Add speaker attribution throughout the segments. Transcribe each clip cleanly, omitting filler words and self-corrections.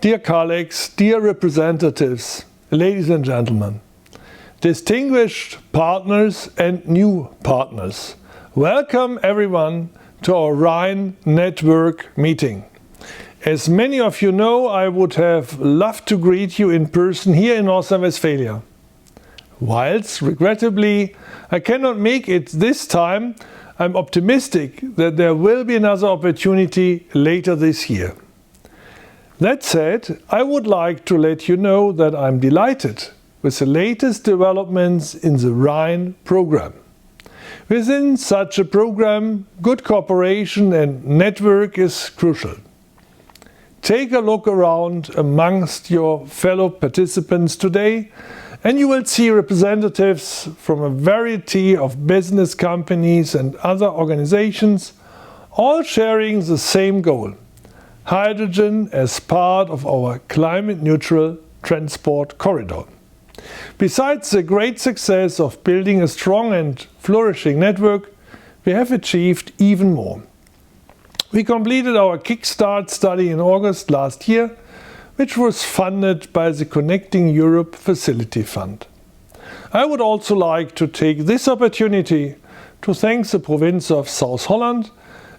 Speaker 1: Dear colleagues, dear representatives, ladies and gentlemen, distinguished partners and new partners, welcome everyone to our Rhine Network meeting. As many of you know, I would have loved to greet you in person here in North Rhine-Westphalia. Whilst, regrettably, I cannot make it this time, I'm optimistic that there will be another opportunity later this year. That said, I would like to let you know that I'm delighted with the latest developments in the Rhine program. Within such a program, good cooperation and network is crucial. Take a look around amongst your fellow participants today and you will see representatives from a variety of business companies and other organizations, all sharing the same goal: hydrogen as part of our climate-neutral transport corridor. Besides the great success of building a strong and flourishing network, we have achieved even more. We completed our Kickstart study in August last year, which was funded by the Connecting Europe Facility Fund. I would also like to take this opportunity to thank the province of South Holland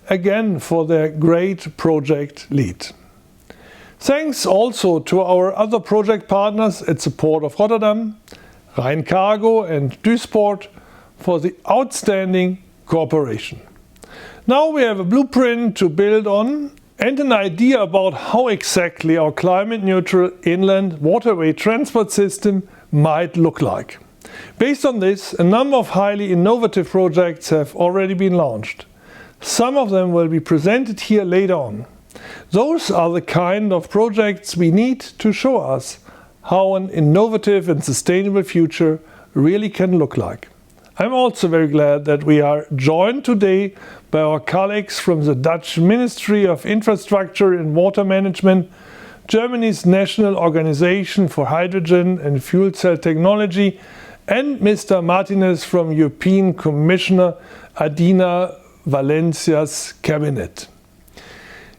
Speaker 1: again for their great project lead. Thanks also to our other project partners at the Port of Rotterdam, Rhine Cargo and Duisburg for the outstanding cooperation. Now we have a blueprint to build on and an idea about how exactly our climate-neutral inland waterway transport system might look like. Based on this, a number of highly innovative projects have already been launched. Some of them will be presented here later on. Those are the kind of projects we need to show us how an innovative and sustainable future really can look like. I'm also very glad that we are joined today by our colleagues from the Dutch Ministry of Infrastructure and Water Management, Germany's National Organization for Hydrogen and Fuel Cell Technology, and Mr. Martinez from European Commissioner Adina Valencia's cabinet.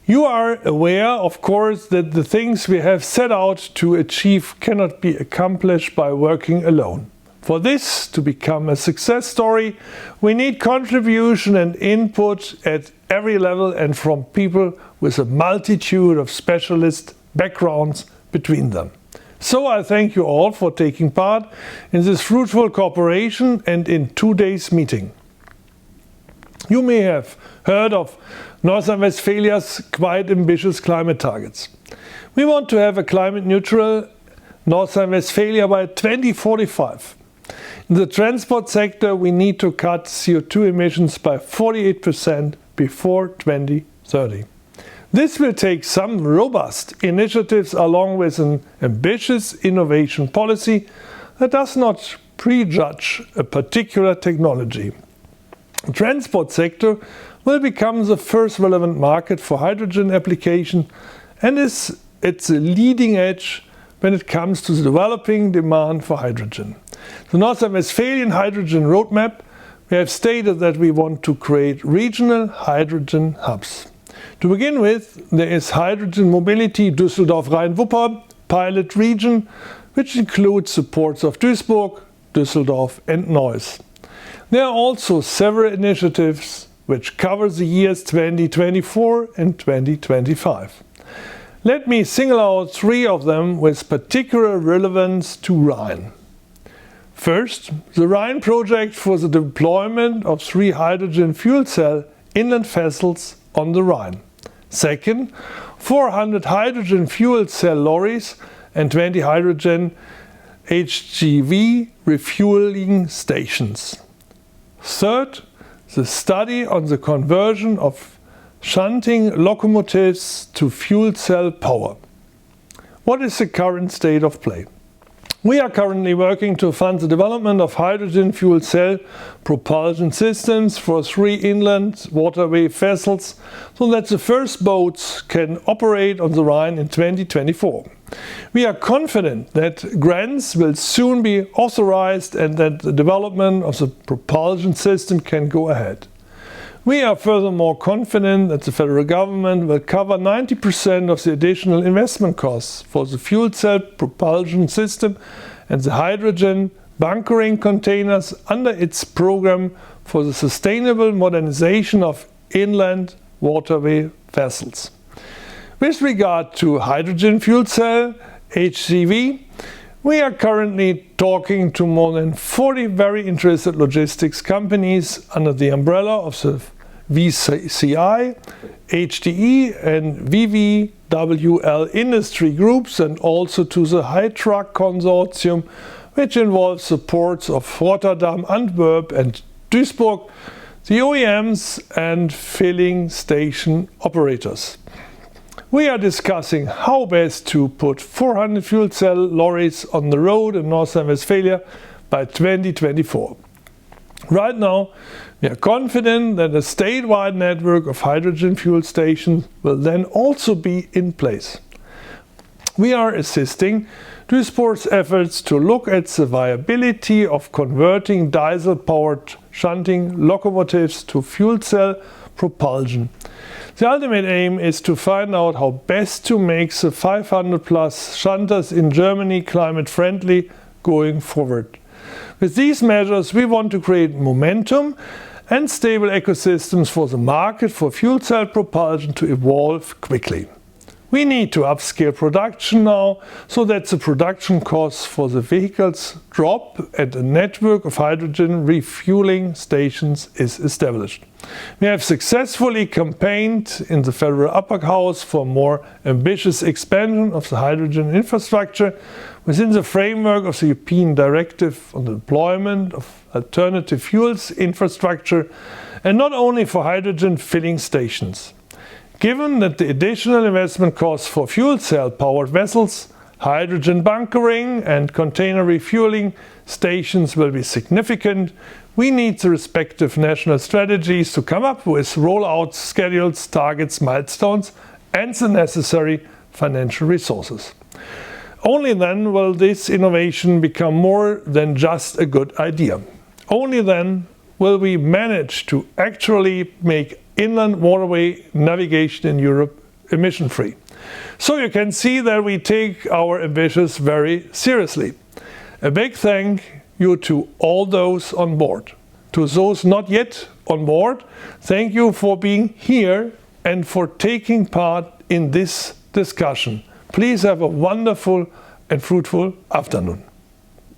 Speaker 1: You are aware, of course, that the things we have set out to achieve cannot be accomplished by working alone. For this to become a success story, we need contribution and input at every level and from people with a multitude of specialist backgrounds between them. So I thank you all for taking part in this fruitful cooperation and in today's meeting. You may have heard of North Rhine-Westphalia's quite ambitious climate targets. We want to have a climate-neutral North Rhine-Westphalia by 2045. In the transport sector, we need to cut CO2 emissions by 48% before 2030. This will take some robust initiatives along with an ambitious innovation policy that does not prejudge a particular technology. The transport sector will become the first relevant market for hydrogen application and is at the leading edge when it comes to the developing demand for hydrogen. The North Rhine-Westphalian Hydrogen Roadmap, we have stated that we want to create regional hydrogen hubs. To begin with, there is Hydrogen Mobility Düsseldorf-Rhein-Wupper pilot region, which includes the ports of Duisburg, Düsseldorf and Neuss. There are also several initiatives which cover the years 2024 and 2025. Let me single out three of them with particular relevance to Rhine. First, the Rhine project for the deployment of 3 hydrogen fuel cell inland vessels on the Rhine. Second, 400 hydrogen fuel cell lorries and 20 hydrogen HGV refueling stations. Third, the study on the conversion of shunting locomotives to fuel cell power. What is the current state of play? We are currently working to fund the development of hydrogen fuel cell propulsion systems for 3 inland waterway vessels so that the first boats can operate on the Rhine in 2024. We are confident that grants will soon be authorized and that the development of the propulsion system can go ahead. We are furthermore confident that the federal government will cover 90% of the additional investment costs for the fuel cell propulsion system and the hydrogen bunkering containers under its program for the sustainable modernization of inland waterway vessels. With regard to hydrogen fuel cell, HCV, we are currently talking to more than 40 very interested logistics companies under the umbrella of the VCI, HDE and VVWL industry groups, and also to the High Truck Consortium, which involves the ports of Rotterdam, Antwerp and Duisburg, the OEMs and filling station operators. We are discussing how best to put 400 fuel cell lorries on the road in North Rhine-Westphalia by 2024. Right now, we are confident that a statewide network of hydrogen fuel stations will then also be in place. We are assisting Duisburg's efforts to look at the viability of converting diesel-powered shunting locomotives to fuel cell propulsion. The ultimate aim is to find out how best to make the 500 plus shunters in Germany climate friendly going forward. With these measures, we want to create momentum and stable ecosystems for the market for fuel cell propulsion to evolve quickly. We need to upscale production now so that the production costs for the vehicles drop and a network of hydrogen refueling stations is established. We have successfully campaigned in the federal upper house for more ambitious expansion of the hydrogen infrastructure within the framework of the European Directive on the Deployment of Alternative Fuels Infrastructure, and not only for hydrogen filling stations. Given that the additional investment costs for fuel cell powered vessels, hydrogen bunkering and container refueling stations will be significant, we need the respective national strategies to come up with rollout schedules, targets, milestones and the necessary financial resources. Only then will this innovation become more than just a good idea. Only then will we manage to actually make inland waterway navigation in Europe emission-free. So you can see that we take our ambitions very seriously. A big thank you to all those on board. To those not yet on board, thank you for being here and for taking part in this discussion. Please have a wonderful and fruitful afternoon.